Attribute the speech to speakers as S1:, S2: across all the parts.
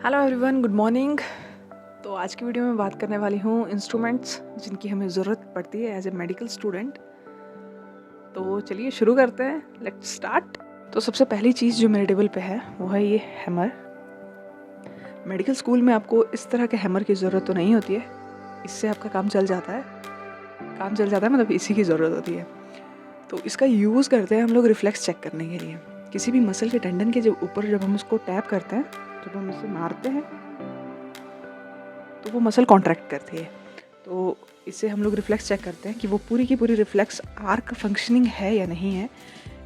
S1: Hello everyone, good morning. तो आज की वीडियो में बात करने वाली हूँ इंस्ट्रूमेंट्स जिनकी हमें ज़रूरत पड़ती है एज ए मेडिकल स्टूडेंट। तो चलिए शुरू करते हैं, लेट्स स्टार्ट। तो सबसे पहली चीज़ जो मेरे टेबल पे है वो है ये हैमर। मेडिकल स्कूल में आपको इस तरह के हैमर की ज़रूरत तो नहीं होती है, इससे आपका काम चल जाता है। मतलब इसी की ज़रूरत होती है। तो इसका यूज़ करते हैं हम लोग रिफ्लेक्स चेक करने के लिए। किसी भी मसल के टेंडन के ऊपर जब हम उसको टैप करते हैं, जब हम इसे मारते हैं तो वो मसल कॉन्ट्रैक्ट करती है। तो इससे हम लोग रिफ्लेक्स चेक करते हैं कि वो पूरी की पूरी रिफ्लेक्स आर्क फंक्शनिंग है या नहीं है,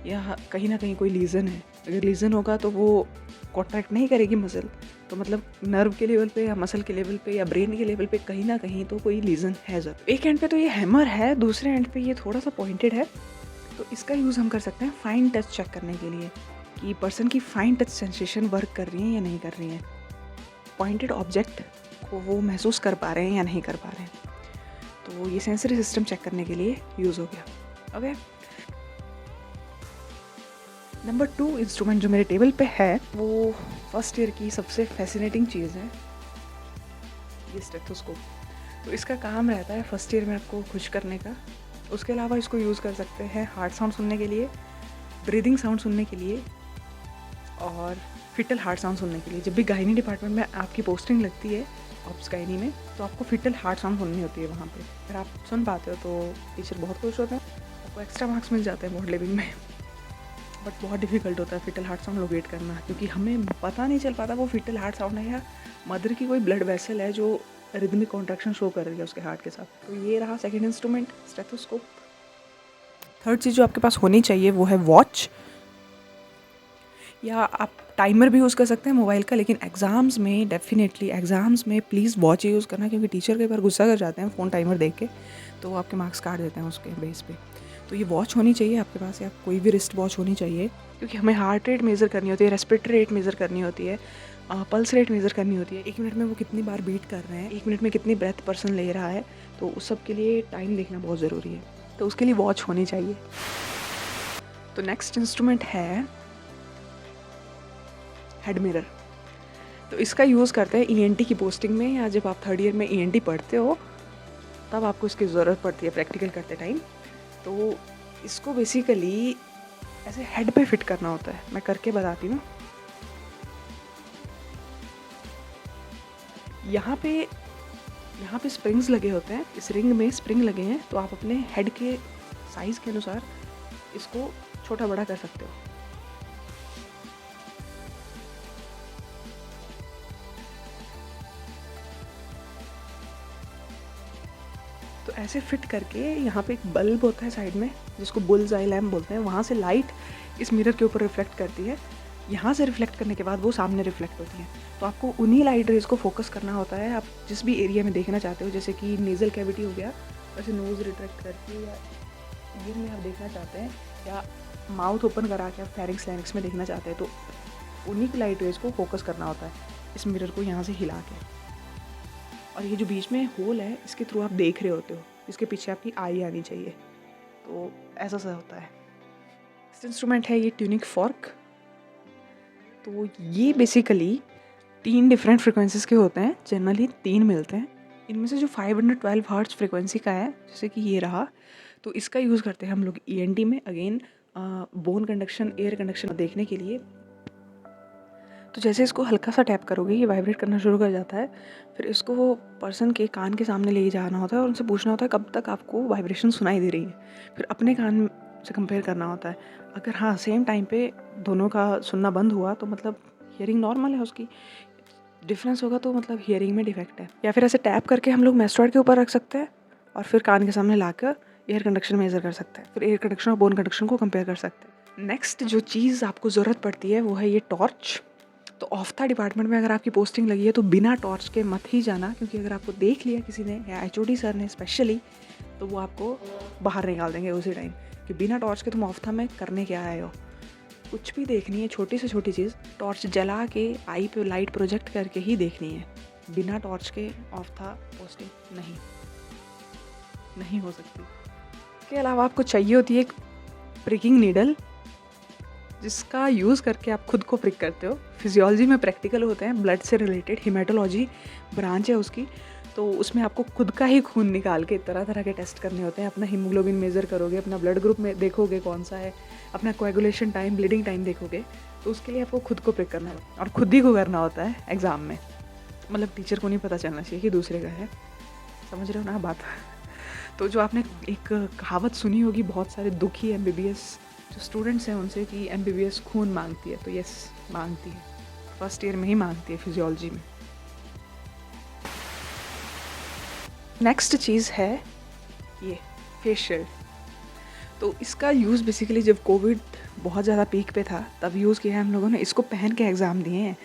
S1: या कहीं ना कहीं कोई लीज़न है। अगर लीज़न होगा तो वो कॉन्ट्रैक्ट नहीं करेगी मसल, तो मतलब नर्व के लेवल पे या मसल के लेवल पे या ब्रेन के लेवल पे कहीं ना कहीं तो कोई लीज़न है ज़रूर। एक एंड पे तो ये हैमर है, दूसरे एंड पे ये थोड़ा सा पॉइंटेड है। तो इसका यूज़ हम कर सकते हैं फाइन टच चेक करने के लिए कि पर्सन की फाइन टच सेंसेशन वर्क कर रही है या नहीं कर रही है, पॉइंटेड ऑब्जेक्ट को वो महसूस कर पा रहे हैं या नहीं कर पा रहे हैं। तो ये सेंसरी सिस्टम चेक करने के लिए यूज़ हो गया। ओके, नंबर 2 इंस्ट्रूमेंट जो मेरे टेबल पे है वो फर्स्ट ईयर की सबसे फैसिनेटिंग चीज़ है, ये स्टेथोस्कोप। तो इसका काम रहता है फर्स्ट ईयर में आपको खुश करने का। उसके अलावा इसको यूज़ कर सकते हैं हार्ट साउंड सुनने के लिए, ब्रीदिंग साउंड सुनने के लिए और फिटल हार्ट साउंड सुनने के लिए। जब भी गायनी डिपार्टमेंट में आपकी पोस्टिंग लगती है ऑप्स गायनी में, तो आपको फिटल हार्ट साउंड सुननी होती है वहाँ पे। अगर आप सुन पाते हो तो टीचर बहुत खुश होते हैं, आपको एक्स्ट्रा मार्क्स मिल जाते हैं बोर्ड लिविंग में। बट बहुत डिफिकल्ट होता है फिटल हार्ट साउंड लोकेट करना, क्योंकि हमें पता नहीं चल पाता वो फिटल हार्ट साउंड है या मदर की कोई ब्लड वेसल है जो रिदमिक कॉन्ट्रैक्शन शो कर रही है उसके हार्ट के साथ। तो ये रहा सेकेंड इंस्ट्रूमेंट, स्टेथोस्कोप। थर्ड चीज़ जो आपके पास होनी चाहिए वो है वॉच, या आप टाइमर भी यूज़ कर सकते हैं मोबाइल का। लेकिन एग्ज़ाम्स में डेफिनेटली एग्ज़ाम्स में प्लीज़ वॉच यूज़ करना, क्योंकि टीचर कई बार गुस्सा कर जाते हैं फ़ोन टाइमर देख के, तो वो आपके मार्क्स काट देते हैं उसके बेस पे। तो ये वॉच होनी चाहिए आपके पास, या कोई भी रिस्ट वॉच होनी चाहिए, क्योंकि हमें हार्ट रेट मेज़र करनी होती है, रेस्पिरेटरी रेट मेज़र करनी होती है, पल्स रेट मेज़र करनी होती है। 1 मिनट में वो कितनी बार बीट कर रहे हैं, 1 मिनट में कितनी ब्रेथ पर्सन ले रहा है, तो उस सब के लिए टाइम देखना बहुत ज़रूरी है। तो उसके लिए वॉच होनी चाहिए। तो नेक्स्ट इंस्ट्रूमेंट है हेड मिरर। तो इसका यूज़ करते हैं ईएनटी की पोस्टिंग में, या जब आप थर्ड ईयर में ईएनटी पढ़ते हो तब आपको इसकी ज़रूरत पड़ती है प्रैक्टिकल करते टाइम। तो इसको बेसिकली ऐसे हेड पे फिट करना होता है। मैं करके बताती हूँ। यहाँ पे स्प्रिंग्स लगे होते हैं, इस रिंग में स्प्रिंग लगे हैं, तो आप अपने हेड के साइज़ के अनुसार इसको छोटा बड़ा कर सकते हो। तो ऐसे फिट करके यहाँ पे एक बल्ब होता है साइड में, जिसको बुल्स आई लैम्प बोलते हैं। वहाँ से लाइट इस मिरर के ऊपर रिफ्लेक्ट करती है। यहाँ से रिफ्लेक्ट करने के बाद वो सामने रिफ्लेक्ट होती है। तो आपको उन्हीं लाइट रेज को फोकस करना होता है। आप जिस भी एरिया में देखना चाहते हो, जैसे कि नेज़ल कैविटी हो गया, वैसे नोज़ रिट्रैक्ट करके, या ईयर में आप देखना चाहते हैं, या माउथ ओपन करा के आप फेरिंक्स लैरिंक्स में देखना चाहते हैं, तो उन्हीं की लाइट रेज को फोकस करना होता है इस मिरर को यहाँ से हिला के। और ये जो बीच में होल है, इसके थ्रू आप देख रहे होते हो, इसके पीछे आपकी आई आनी चाहिए। तो ऐसा सा होता है। इस इंस्ट्रूमेंट है ये ट्यूनिंग फॉर्क। तो ये बेसिकली 3 डिफरेंट फ्रिक्वेंसीज के होते हैं, जनरली 3 मिलते हैं। इनमें से जो 512 हर्ट्ज फ्रिक्वेंसी का है, जैसे कि ये रहा, तो इसका यूज़ करते हैं हम लोग ईएनटी में, again bone conduction, air conduction देखने के लिए। तो जैसे इसको हल्का सा टैप करोगे ये वाइब्रेट करना शुरू कर जाता है। फिर इसको पर्सन के कान के सामने ले जाना होता है और उनसे पूछना होता है कब तक आपको वाइब्रेशन सुनाई दे रही है। फिर अपने कान से कंपेयर करना होता है। अगर हाँ सेम टाइम पे दोनों का सुनना बंद हुआ तो मतलब हियरिंग नॉर्मल है, उसकी डिफरेंस होगा तो मतलब हियरिंग में डिफेक्ट है। या फिर ऐसे टैप करके हम लोग मेस्टॉइड के ऊपर रख सकते हैं और फिर कान के सामने लाकर एयर कंडक्शन मेजर कर सकते हैं। फिर एयर कंडक्शन और बोन कंडक्शन को कंपेयर कर सकते हैं। नेक्स्ट जो चीज़ आपको ज़रूरत पड़ती है वो है ये टॉर्च। तो ऑफ्था डिपार्टमेंट में अगर आपकी पोस्टिंग लगी है तो बिना टॉर्च के मत ही जाना, क्योंकि अगर आपको देख लिया किसी ने या एचओडी सर ने स्पेशली, तो वो आपको बाहर निकाल देंगे उसी टाइम कि बिना टॉर्च के तुम ऑफ्था में करने क्या आए हो। कुछ भी देखनी है, छोटी से छोटी चीज़, टॉर्च जला के आई पे लाइट प्रोजेक्ट करके ही देखनी है। बिना टॉर्च के ऑफ्था पोस्टिंग नहीं हो सकती। इसके अलावा आपको चाहिए होती है एक प्रिकिंग नीडल, जिसका यूज़ करके आप खुद को प्रिक करते हो। फिजियोलॉजी में प्रैक्टिकल होते हैं, ब्लड से रिलेटेड, हेमेटोलॉजी ब्रांच है उसकी, तो उसमें आपको खुद का ही खून निकाल के तरह तरह के टेस्ट करने होते हैं। अपना हीमोग्लोबिन मेज़र करोगे, अपना ब्लड ग्रुप में देखोगे कौन सा है, अपना कोएगुलेशन टाइम, ब्लीडिंग टाइम देखोगे, तो उसके लिए आपको खुद को प्रिक करना है और खुद ही को करना होता है एग्ज़ाम में। मतलब टीचर को नहीं पता चलना चाहिए कि दूसरे का है। समझ रहे हो ना बात? तो जो आपने एक कहावत सुनी होगी बहुत सारे दुखी एमबीबीएस जो स्टूडेंट्स हैं उनसे कि एमबीबीएस खून मांगती है, तो यस मांगती है, फर्स्ट ईयर में ही मांगती है फिजियोलॉजी में। नेक्स्ट चीज़ है ये फेस शील्ड। तो इसका यूज़ बेसिकली जब कोविड बहुत ज़्यादा पीक पे था तब यूज़ किया है हम लोगों ने। इसको पहन के एग्ज़ाम दिए हैं।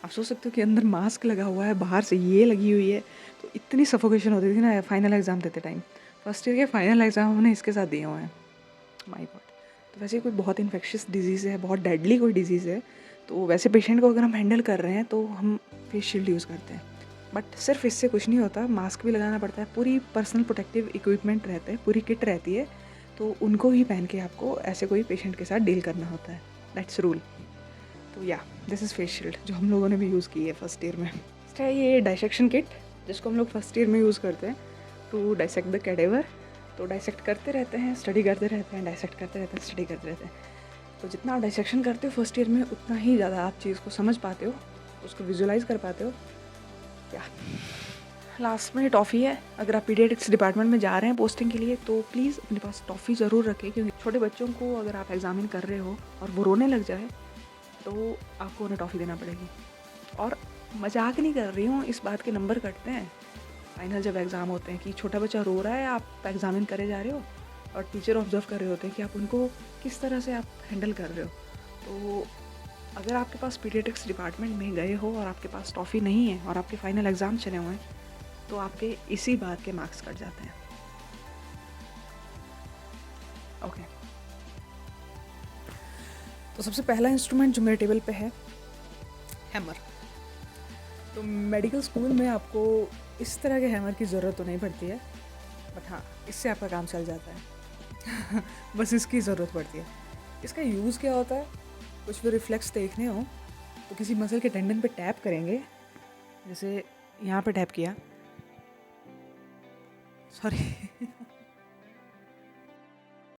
S1: आप सोच सकते हो कि अंदर मास्क लगा हुआ है, बाहर से ये लगी हुई है, तो इतनी सफोकेशन होती थी ना फाइनल एग्ज़ाम देते टाइम। फर्स्ट ईयर के फाइनल एग्ज़ाम हमने इसके साथ दिए हुए हैं। My God. तो वैसे कोई बहुत इन्फेक्शियस डिजीज़ है, बहुत डेडली कोई डिजीज़ है, तो वैसे पेशेंट को अगर हम हैंडल कर रहे हैं तो हम फेस शील्ड यूज़ करते हैं। बट सिर्फ इससे कुछ नहीं होता, मास्क भी लगाना पड़ता है, पूरी पर्सनल प्रोटेक्टिव इक्विपमेंट रहते हैं, पूरी किट रहती है, तो उनको ही पहन के आपको ऐसे कोई पेशेंट के साथ डील करना होता है। That's rule. तो या दिस इज़ फेस शील्ड जो हम लोगों ने भी यूज़ की है फर्स्ट ईयर में। नेक्स्ट है ये डाइसेक्शन किट जिसको हम लोग फर्स्ट ईयर में यूज़ करते हैं टू डाइसेक्ट द कैडेवर। तो डाइसेक्ट करते रहते हैं, स्टडी करते रहते हैं, डाइसेक्ट करते रहते हैं, स्टडी करते रहते हैं। तो जितना आप डाइसेक्शन करते हो फर्स्ट ईयर में उतना ही ज़्यादा आप चीज़ को समझ पाते हो, उसको विजुलाइज कर पाते हो। या लास्ट में टॉफ़ी है। अगर आप पीडियाट्रिक्स डिपार्टमेंट में जा रहे हैं पोस्टिंग के लिए तो प्लीज़ अपने पास टॉफ़ी ज़रूर रखें, क्योंकि छोटे बच्चों को अगर आप एग्ज़ामिन कर रहे हो और वो रोने लग जाए तो आपको उन्हें टॉफ़ी देना पड़ेगी। और मजाक नहीं कर रही हूँ, इस बात के नंबर कटते हैं फाइनल जब एग्ज़ाम होते हैं कि छोटा बच्चा रो रहा है, आप एग्ज़ामिन करे जा रहे हो और टीचर ऑब्जर्व कर रहे होते हैं कि आप उनको किस तरह से आप हैंडल कर रहे हो। तो अगर आपके पास पीडियाट्रिक्स डिपार्टमेंट में गए हो और आपके पास टॉफ़ी नहीं है और आपके फाइनल एग्ज़ाम चले हुए हैं तो आपके इसी बात के मार्क्स कट जाते हैं। ओके। तो सबसे पहला इंस्ट्रूमेंट जो मेरे टेबल पे है, हैमर। तो मेडिकल स्कूल में आपको इस तरह के हैमर की ज़रूरत तो नहीं पड़ती है, बट हाँ इससे आपका काम चल जाता है। बस इसकी ज़रूरत पड़ती है। इसका यूज़ क्या होता है, कुछ भी रिफ्लेक्स देखने हो तो किसी मसल के टेंडन पे टैप करेंगे, जैसे यहाँ पे टैप किया, सॉरी